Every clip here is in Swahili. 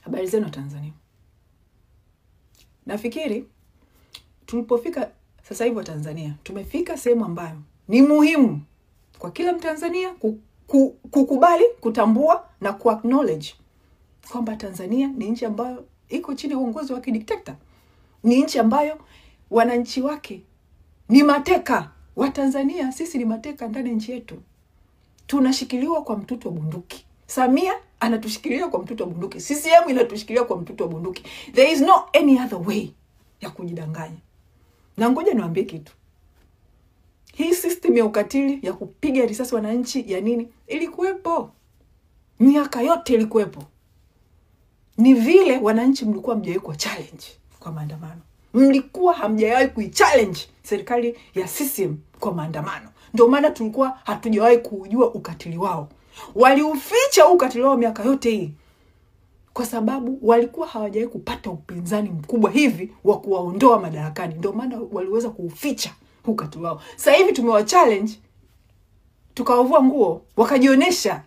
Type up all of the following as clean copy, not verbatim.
Habari zenu Tanzania. Nafikiri tulipofika sasa hivi wa Tanzania, tumefika sehemu ambayo ni muhimu kwa kila Mtanzania kukubali, kutambua na kuacknowledge kwamba Tanzania ni nchi ambayo iko chini ya uongozi wa kidikteta. Ni nchi ambayo wananchi wake ni mateka. Wa Tanzania sisi ni mateka ndani ya nchi yetu. Tunashikiliwa kwa mtutu wa bunduki. Samia anatushikilia kwa mtutu wa bunduki. CCM inatushikilia kwa mtutu wa bunduki. There is no any other way ya kujidanganya. Na ngoja niwaambie kitu. Hii system ya ukatili ya kupiga risasi wananchi ya nini ilikuwepo. Miaka yote ilikuwepo. Ni vile wananchi mlikuwa mjawahi kwa challenge kwa maandamano. Mlikuwa hamjawahi kuichallenge serikali ya CCM kwa maandamano. Ndio maana tulikuwa hatujawahi kujua ukatili wao. Waliuficha ukatili wao miaka yote hii kwa sababu walikuwa hawajawahi kupata upinzani mkubwa hivi wa kuwaondoa madarakani. Ndio maana waliweza kuuficha ukatili wao. Sasa hivi tumewa challenge, tukawavua nguo, wakajionyesha.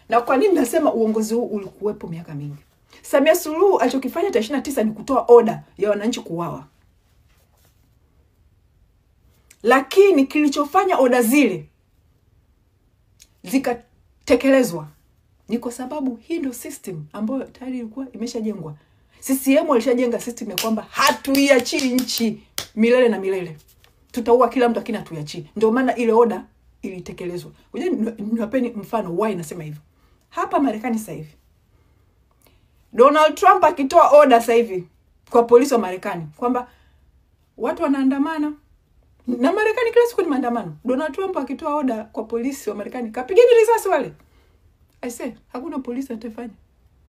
Na kwa nini nasema uongozi huu ulikuwepo miaka mingi? Samia Suluhu alichokifanya 29 ni kutoa oda ya wananchi kuuawa. Lakini kilichofanya oda zile zikatekelezwa ni kwa sababu hii ndio system ambayo tayari ilikuwa imeshajengwa. CCM walishajenga system ya kwamba hatuiachi nchi milele na milele. Tutaua kila mtu lakini hatuiachi. Ndio maana ile oda ilitekelezwa. Ngoja niwapeni mfano why nasema hivyo. Hapa Marekani sasa hivi Donald Trump akitoa oda sasa hivi kwa polisi wa Marekani kwamba watu wanaandamana na Marekani kila siku ni maandamano. Donald Trump akitoa oda kwa polisi wa Marekani, kapigeni risasi wale. I say, hakuna polisi atafanya.